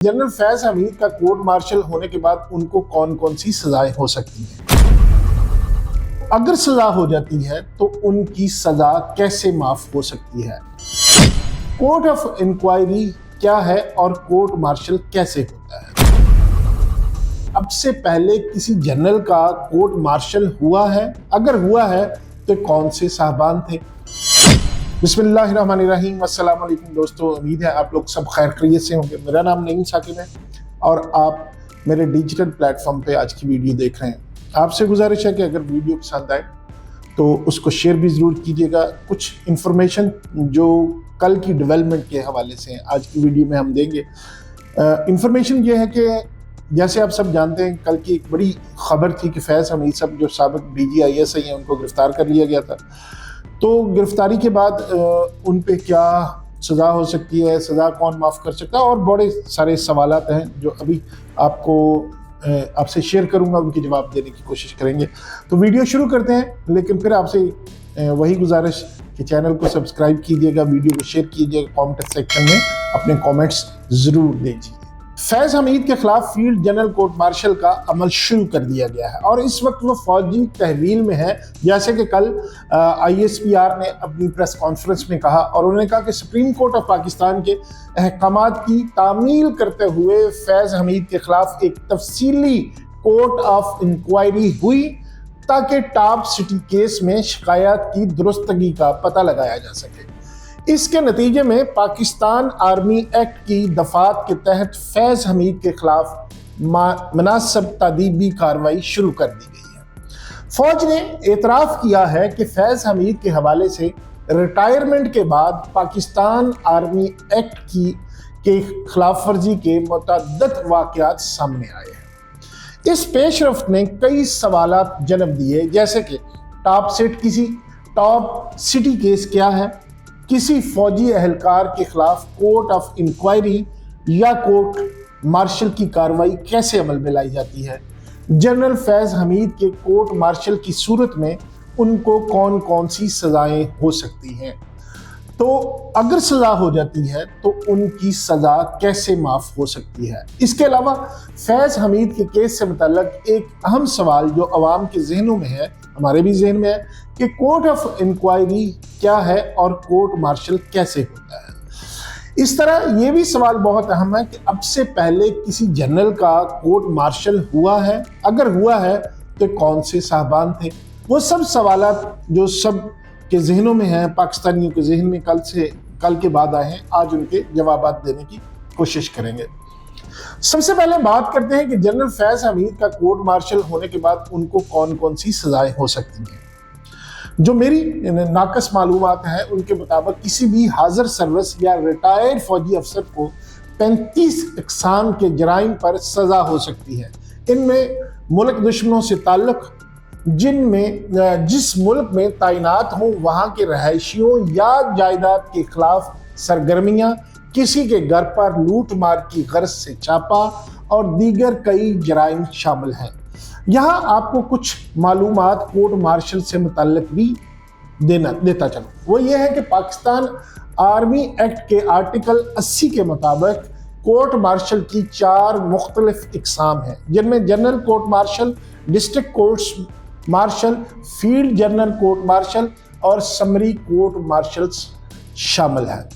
General Faiz Hamid का court martial होने के बाद उनको कौन कौन सी सजाएं हो सकती हैं? अगर सजा हो जाती है तो उनकी सजा कैसे माफ हो सकती है? कोर्ट ऑफ इंक्वायरी क्या है और कोर्ट मार्शल कैसे होता है? अब से पहले किसी जनरल का कोर्ट मार्शल हुआ है? अगर हुआ है तो कौन से साहबान थे? बिस्मिल्लाहिर्रहमानिर्रहीम। अस्सलाम वालेकुम दोस्तों, उम्मीद है आप लोग सब खैर खैरियत से होंगे। मेरा नाम नईम साकिब है और आप मेरे डिजिटल प्लेटफॉर्म पे आज की वीडियो देख रहे हैं। आपसे गुजारिश है कि अगर वीडियो पसंद आए तो उसको शेयर भी ज़रूर कीजिएगा। कुछ इन्फॉर्मेशन जो कल की डेवलपमेंट के हवाले से आज की वीडियो में हम देंगे। इन्फॉर्मेशन ये है कि जैसे आप सब जानते हैं, कल की एक बड़ी खबर थी कि फैज़ हमीद साहब जो साबिक DGISI हैं उनको गिरफ्तार कर लिया गया था। तो गिरफ्तारी के बाद उन पे क्या सज़ा हो सकती है, सज़ा कौन माफ़ कर सकता है, और बड़े सारे सवालात हैं जो अभी आपसे शेयर करूंगा, उनके जवाब देने की कोशिश करेंगे। तो वीडियो शुरू करते हैं, लेकिन फिर आपसे वही गुजारिश कि चैनल को सब्सक्राइब कीजिएगा, वीडियो को शेयर कीजिएगा, कमेंट सेक्शन में अपने कमेंट्स ज़रूर दीजिए। फैज़ हमीद के खिलाफ फील्ड जनरल कोर्ट मार्शल का अमल शुरू कर दिया गया है और इस वक्त वो फौजी तहवील में है। जैसे कि कल ISPR ने अपनी प्रेस कॉन्फ्रेंस में कहा और उन्होंने कहा कि सुप्रीम कोर्ट ऑफ पाकिस्तान के अहकामात की तामील करते हुए फैज़ हमीद के खिलाफ एक तफसीली कोर्ट ऑफ इंक्वायरी हुई ताकि टॉप सिटी केस में शिकायत की दुरुस्तगी का पता लगाया जा सके। इसके नतीजे में पाकिस्तान आर्मी एक्ट की दफात के तहत फैज़ हमीद के खिलाफ मुनासिब तादीबी कार्रवाई शुरू कर दी गई है। फौज ने एतराफ़ किया है कि फैज़ हमीद के हवाले से रिटायरमेंट के बाद पाकिस्तान आर्मी एक्ट के खिलाफ वर्जी के मुतअद्दिद वाक़यात सामने आए हैं। इस पेशरफ्त ने कई सवालात जन्म दिए, जैसे कि टॉप सिटी केस क्या है, किसी फौजी एहलकार के खिलाफ कोर्ट ऑफ इंक्वायरी या कोर्ट मार्शल की कार्रवाई कैसे अमल में लाई जाती है, जनरल फैज़ हमीद के कोर्ट मार्शल की सूरत में उनको कौन कौन सी सज़ाएं हो सकती हैं। तो अगर सज़ा हो जाती है तो उनकी सज़ा कैसे माफ़ हो सकती है। इसके अलावा फैज़ हमीद के केस से मुतल्लिक एक अहम सवाल जो अवाम के जहनों में है, हमारे भी जहन में है, कि कोर्ट ऑफ इंक्वायरी क्या है और कोर्ट मार्शल कैसे होता है। इस तरह ये भी सवाल बहुत अहम है कि अब से पहले किसी जनरल का कोर्ट मार्शल हुआ है? अगर हुआ है तो कौन से साहबान थे? वो सब सवालात जो सब के जहनों में हैं, पाकिस्तानियों के जहन में कल के बाद आए हैं, आज उनके जवाब देने की कोशिश करेंगे। सबसे पहले बात करते हैं कि जनरल फैज़ हमीद का कोर्ट मार्शल होने के बाद उनको कौन कौन सी सजाएं हो सकती हैं। जो मेरी नाकस मालूमात है उनके मुताबिक किसी भी हाजिर सर्विस या रिटायर्ड फौजी अफसर को 35 इकसाम के जराइम पर सजा हो सकती है। इनमें मुल्क दुश्मनों से ताल्लुक, जिस मुल्क में तैनात हों वहाँ के रहायशियों या जायदाद के खिलाफ सरगर्मियाँ, किसी के घर पर लूट मार की गर्ज से छापा और दीगर कई जराइम शामिल हैं। यहाँ आपको कुछ मालूमात कोर्ट मार्शल से मुतल्लिक भी देता चलूँ। वो ये है कि पाकिस्तान आर्मी एक्ट के आर्टिकल 80 के मुताबिक कोर्ट मार्शल की 4 मुख्तलिफ इकसाम हैं, जिनमें general court martial, district court martial, field general court martial और समरी कोर्ट मार्शल्स शामिल हैं।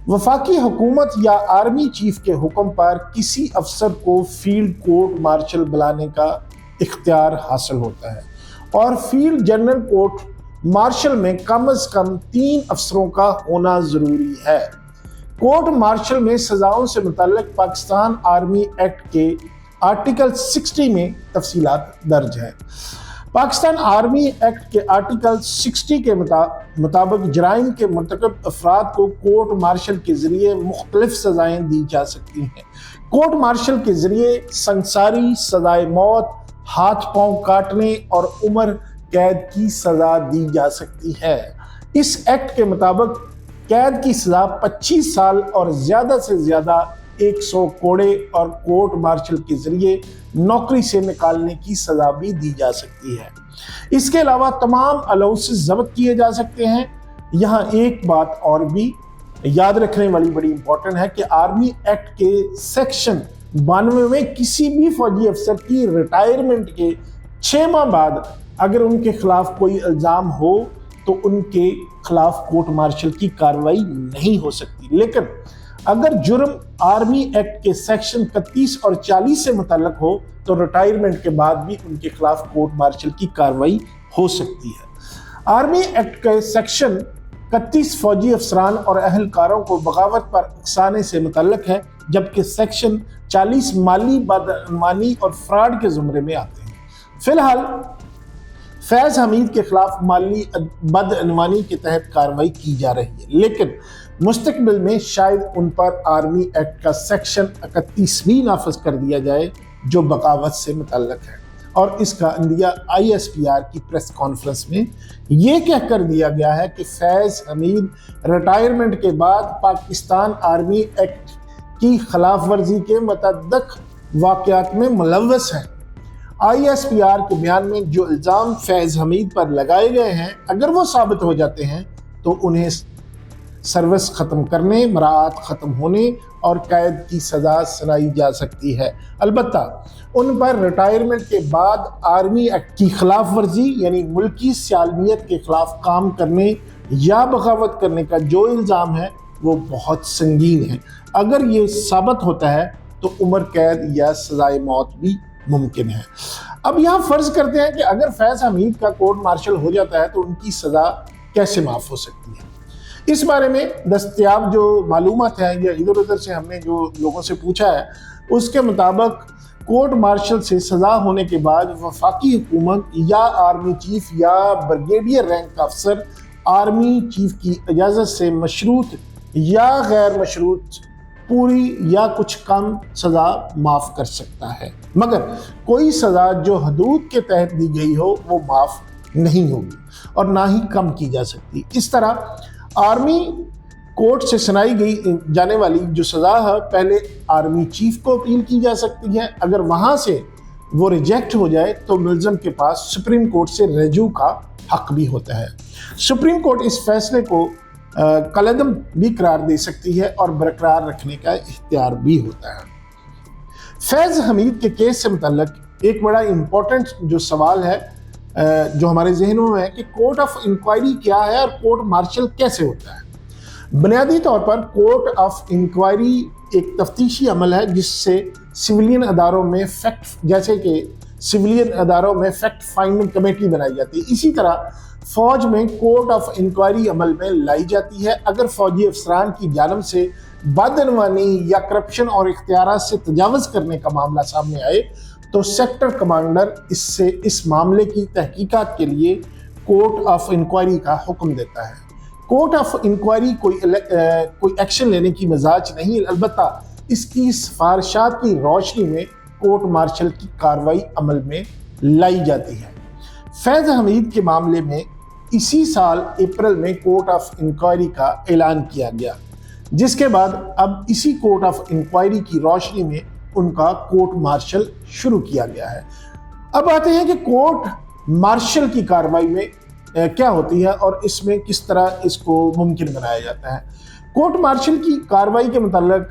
वफाकी हुकूमत या आर्मी चीफ के हुक्म पर किसी अफसर को फील्ड कोर्ट मार्शल बुलाने का इख्तियार हासिल होता है और फील्ड जनरल कोर्ट मार्शल में कम से कम 3 अफसरों का होना ज़रूरी है। कोर्ट मार्शल में सज़ाओं से मुतल्लिक पाकिस्तान आर्मी एक्ट के आर्टिकल 60 में तफसीलात दर्ज हैं। पाकिस्तान आर्मी एक्ट के आर्टिकल 60 के मुताबिक जराइम के मुर्तकब अफराद को कोर्ट मार्शल के ज़रिए मुख्तलिफ सज़ाएँ दी जा सकती हैं। कोर्ट मार्शल के ज़रिए संसारी, सज़ाए मौत, हाथ पांव काटने और उम्र कैद की सज़ा दी जा सकती है। इस एक्ट के मुताबिक कैद की सज़ा 25 साल और ज़्यादा से ज़्यादा 100 कोड़े और कोर्ट मार्शल के ज़रिए नौकरी से निकालने की सज़ा भी दी जा सकती है। इसके अलावा तमाम अलाउंसेस ज़ब्त किए जा सकते हैं। यहाँ एक बात और भी याद रखने वाली बड़ी इंपॉर्टेंट है कि आर्मी एक्ट के सेक्शन 92 में किसी भी फौजी अफसर की रिटायरमेंट के 6 माह बाद अगर उनके खिलाफ कोई इल्ज़ाम हो तो उनके खिलाफ कोर्ट मार्शल की कार्रवाई नहीं हो सकती। लेकिन अगर जुर्म आर्मी एक्ट के सेक्शन 31 और 40 से मुतल्लक हो तो रिटायरमेंट के बाद भी उनके खिलाफ कोर्ट मार्शल की कार्रवाई हो सकती है। आर्मी एक्ट के सेक्शन 31 फौजी अफसरान और अहलकारों को बगावत पर उकसाने से मुतल्लक है, जबकि सेक्शन 40 माली बदअनवानी और फ्रॉड के ज़ुमरे में आते हैं। फिलहाल फैज़ हमीद के खिलाफ माली बदअनवानी के तहत कार्रवाई की जा रही है, लेकिन मुस्तकबिल में शायद उन पर आर्मी एक्ट का सेक्शन 31 भी नाफिज कर दिया जाए जो बगावत से मुतल्लक है। और इसका इंडिया ISPR की प्रेस कॉन्फ्रेंस में ये कह कर दिया गया है कि फैज़ हमीद रिटायरमेंट के बाद पाकिस्तान आर्मी एक्ट की खिलाफ वर्जी के मुतअद्दिद वाक़यात में मुलव्वस हैं। ISPR के बयान में जो इल्ज़ाम फैज़ हमीद पर लगाए गए हैं, अगर वो साबित हो जाते हैं तो उन्हें सर्विस ख़त्म करने, मराआत ख़त्म होने और कैद की सज़ा सुनाई जा सकती है। अलबत्ता उन पर रिटायरमेंट के बाद आर्मी एक्ट की खिलाफ वर्जी यानी मुल्की सालमियत के खिलाफ काम करने या बगावत करने का जो इल्ज़ाम है वो बहुत संगीन है। अगर ये साबित होता है तो उम्र कैद या सज़ाए मौत भी मुमकिन है। अब यहाँ फ़र्ज़ करते हैं कि अगर फैज़ हमीद का कोर्ट मार्शल हो जाता है तो उनकी सज़ा कैसे माफ़ हो सकती है। इस बारे में दस्तयाब जो मालूमात है या इधर उधर से हमने जो लोगों से पूछा है, उसके मुताबिक कोर्ट मार्शल से सज़ा होने के बाद वफाकी हुकूमत या आर्मी चीफ या ब्रिगेडियर रैंक का अफसर आर्मी चीफ की इजाज़त से मशरूत या गैर मशरूत पूरी या कुछ कम सज़ा माफ़ कर सकता है, मगर कोई सज़ा जो हदूद के तहत दी गई हो वो माफ़ नहीं होगी और ना ही कम की जा सकती। इस तरह आर्मी कोर्ट से सुनाई गई जाने वाली जो सज़ा है, पहले आर्मी चीफ को अपील की जा सकती है। अगर वहाँ से वो रिजेक्ट हो जाए तो मुलज़म के पास सुप्रीम कोर्ट से रजू का हक भी होता है। सुप्रीम कोर्ट इस फैसले को कलअदम भी करार दे सकती है और बरकरार रखने का इख्तियार भी होता है। फैज़ हमीद के केस से मुतल्लिक एक बड़ा इम्पोर्टेंट जो सवाल है जो हमारे जहनों में है कि कोर्ट ऑफ इंक्वायरी क्या है और कोर्ट मार्शल कैसे होता है। बुनियादी तौर पर कोर्ट ऑफ इंक्वायरी एक तफ्तीशी अमल है जिससे सिविलियन अदारों में फैक्ट फाइंडिंग कमेटी बनाई जाती है। इसी तरह फौज में कोर्ट ऑफ इंक्वायरी अमल में लाई जाती है। अगर फौजी अफसरान की जानिब से बदअनवानी या करप्शन और इख्तियारात से तजावुज़ करने का मामला सामने आए तो सेक्टर कमांडर इस मामले की तहकीकात के लिए कोर्ट ऑफ इंक्वायरी का हुक्म देता है। कोर्ट ऑफ इंक्वायरी कोई एक्शन लेने की मिजाज नहीं, अलबत्ता इसकी सिफारिशात की रोशनी में कोर्ट मार्शल की कार्रवाई अमल में लाई जाती है। फैज़ हमीद के मामले में इसी साल अप्रैल में कोर्ट ऑफ इंक्वायरी का ऐलान किया गया, जिसके बाद अब इसी कोर्ट ऑफ इंक्वायरी की रोशनी में उनका कोर्ट मार्शल शुरू किया गया है। अब आते हैं कि कोर्ट मार्शल की कार्रवाई में क्या होती है और इसमें किस तरह इसको मुमकिन बनाया जाता है। कोर्ट मार्शल की कार्रवाई के मुताल्लिक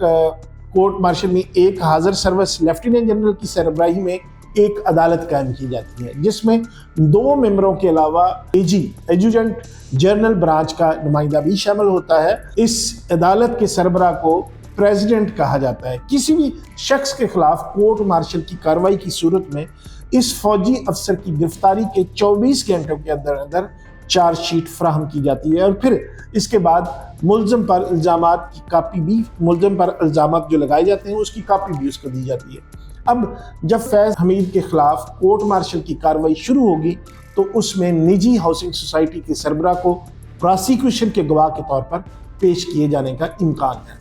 कोर्ट मार्शल में एक हाजिर सर्विस लेफ्टिनेंट जनरल की सरबराही में एक अदालत कायम की जाती है, जिसमें 2 मेंबरों के अलावा AG एडजुटेंट जनरल ब्रांच का नुमाइंदा भी शामिल होता है। इस अदालत के सरबराह को प्रेसिडेंट कहा जाता है। किसी भी शख्स के खिलाफ कोर्ट मार्शल की कार्रवाई की सूरत में इस फौजी अफसर की गिरफ्तारी के 24 घंटों के अंदर अंदर चार्जशीट फराहम की जाती है और फिर इसके बाद मुलज़म पर इल्ज़ामात की कापी भी, मुलज़म पर इल्ज़ामात जो लगाए जाते हैं उसकी कापी भी उसको दी जाती है। अब जब फैज़ हमीद के खिलाफ कोर्ट मार्शल की कार्रवाई शुरू होगी तो उसमें निजी हाउसिंग सोसाइटी के सरबराह को प्रोसिक्यूशन के गवाह के तौर पर पेश किए जाने का इम्कान है।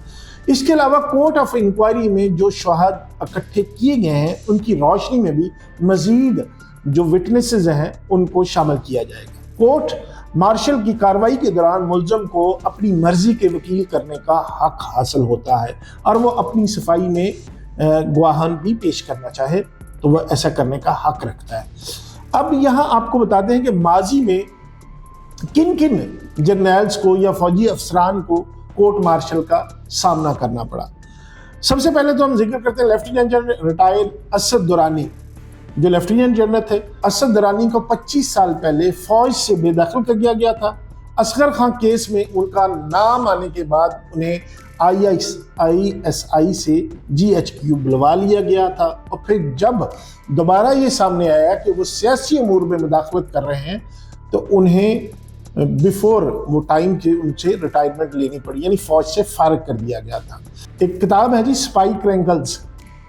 इसके अलावा कोर्ट ऑफ इंक्वायरी में जो शवाहद इकट्ठे किए गए हैं उनकी रोशनी में भी मजीद जो विटनेसेस हैं उनको शामिल किया जाएगा। कोर्ट मार्शल की कार्रवाई के दौरान मुलज़म को अपनी मर्जी के वकील करने का हक हासिल होता है और वो अपनी सफाई में गवाहान भी पेश करना चाहे तो वह ऐसा करने का हक रखता है। अब यहाँ आपको बताते हैं कि माजी में किन किन जर्नल्स को या फौजी अफसरान को कोर्ट मार्शल का सामना करना पड़ा। सबसे पहले तो हम जिक्र करते हैं lieutenant general retired Asad Durrani. जो लेफ्टिनेंट जनरल थे असद दुरानी को 25 साल पहले फौज से बेदखल कर दिया गया था। असगर खान केस में उनका नाम आने के बाद उन्हें ISI से GHQ बुलवा लिया गया था, और फिर जब दोबारा ये सामने आया कि वो सियासी अमूर में मुदाखलत कर रहे हैं तो उन्हें बिफोर वो टाइम के उनसे रिटायरमेंट लेनी पड़ी, यानी फौज से फारिग कर दिया गया था। एक किताब है जी स्पाई क्रैंकल्स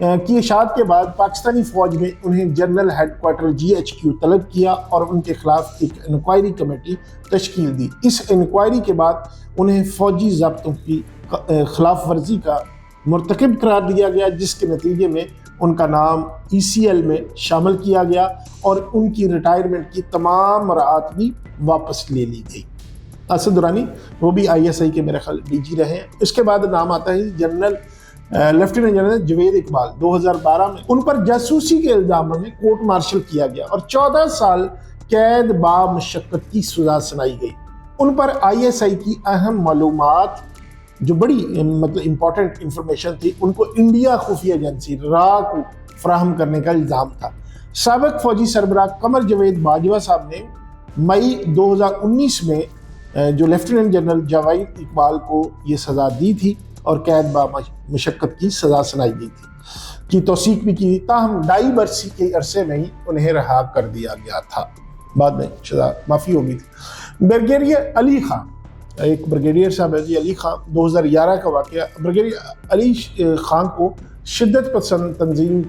की इशाअत के बाद पाकिस्तानी फौज में उन्हें जनरल हेडक्वार्टर GHQ तलब किया और उनके खिलाफ एक इंक्वायरी कमेटी तश्कील दी। इस इंक्वायरी के बाद उन्हें फौजी ज़ाब्तों की खिलाफ वर्जी का मुर्तकिब करार दिया गया, जिसके नतीजे में उनका नाम ECL में शामिल किया गया और उनकी रिटायरमेंट की तमाम मराहत भी वापस ले ली गई। असद दुरानी वो भी ISI के मेरे ख्याल DG रहे हैं। इसके बाद नाम आता है general lieutenant general Javed Iqbal. 2012 में उन पर जासूसी के इल्जाम में कोर्ट मार्शल किया गया और 14 साल कैद बा मशक्कत की सजा सुनाई गई। उन पर ISI की अहम मालूमात जो बड़ी मतलब इंपॉर्टेंट इंफॉर्मेशन थी उनको इंडिया खुफिया एजेंसी RA को फराहम करने का इल्ज़ाम था। साबिक फौजी सरबराह कमर जवेद बाजवा साहब ने मई 2019 में जो लेफ्टिनेंट जनरल जवेद इकबाल को ये सज़ा दी थी और कैद बा मशक्कत की सज़ा सुनाई गई थी की तौसीक भी की, ताहम 2.5 बरसी के अरसे में ही उन्हें रहा कर दिया गया था। बाद में सज़ा माफ़ी हो गई थी। ब्रिगेडियर अली खान, एक ब्रिगेडियर साहब है जी अली खान, 2011 का वाक़या। ब्रिगेडियर अली खान को शिद्दत पसंद तंजीम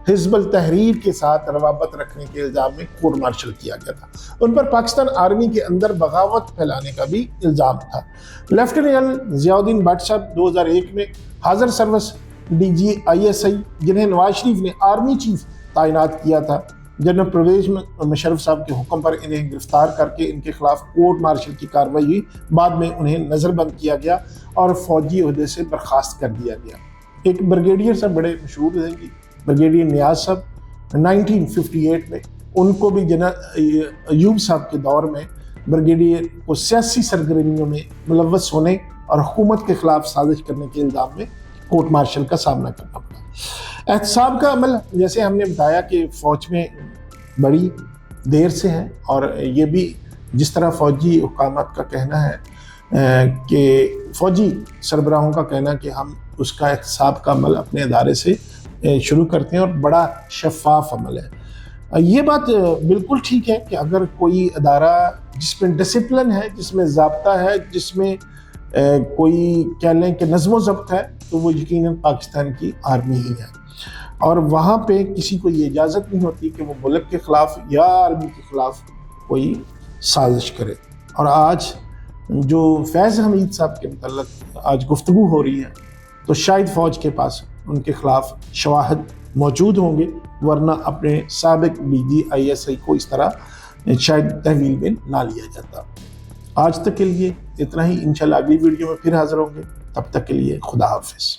हिज़्बुल तहरीर के साथ रवाबत रखने के इल्ज़ाम में कोर्ट मार्शल किया गया था। उन पर पाकिस्तान आर्मी के अंदर बगावत फैलाने का भी इल्ज़ाम था। लेफ्टिनेंट जनरल ज़ियाउद्दीन भट्ट साहब 2001 में हाज़र सर्विस DG ISI, जिन्हें नवाज शरीफ ने आर्मी चीफ तैनात किया था, जनरल परवेज मुशर्रफ साहब के हुक्म पर इन्हें गिरफ्तार करके इनके खिलाफ कोर्ट मार्शल की कार्रवाई हुई। बाद में उन्हें नज़रबंद किया गया और फौजी ओहदे से बर्खास्त कर दिया गया। एक ब्रिगेडियर साहब बड़े मशहूर हैं कि ब्रिगेडियर नियाज साहब 1958 में, उनको भी जनरल अयूब साहब के दौर में ब्रिगेडियर को सियासी सरगर्मियों में मुलव्वस होने और हुकूमत के खिलाफ साजिश करने के इल्ज़ाम में कोर्ट मार्शल का सामना करना पड़ा। एहतसाब का अमल जैसे हमने बताया कि फ़ौज में बड़ी देर से है, और ये भी जिस तरह फ़ौजी हुकामत का कहना है कि फ़ौजी सरबराहों का कहना कि हम उसका एहतसाब का अमल अपने अदारे से शुरू करते हैं और बड़ा शफाफ अमल है। ये बात बिल्कुल ठीक है कि अगर कोई अदारा जिसमें डिसिप्लिन है, जिसमें ज़ाब्ता है, जिसमें कोई कह लें कि नज़्म ज़ब्त है, तो वो यकीनन पाकिस्तान की आर्मी ही है। और वहाँ पे किसी को ये इजाज़त नहीं होती कि वो मुल्क के ख़िलाफ़ या आर्मी के ख़िलाफ़ कोई साजिश करे। और आज जो फैज़ हमीद साहब के मतलब आज गुफ्तगू हो रही है, तो शायद फ़ौज के पास उनके ख़िलाफ़ शवाहद मौजूद होंगे, वरना अपने साबिक DG ISI को इस तरह शायद तहवील में ना लिया जाता। आज तक के लिए इतना ही। इंशाल्लाह अगली वीडियो में फिर हाज़िर होंगे। तब तक के लिए खुदा हाफ़िज़।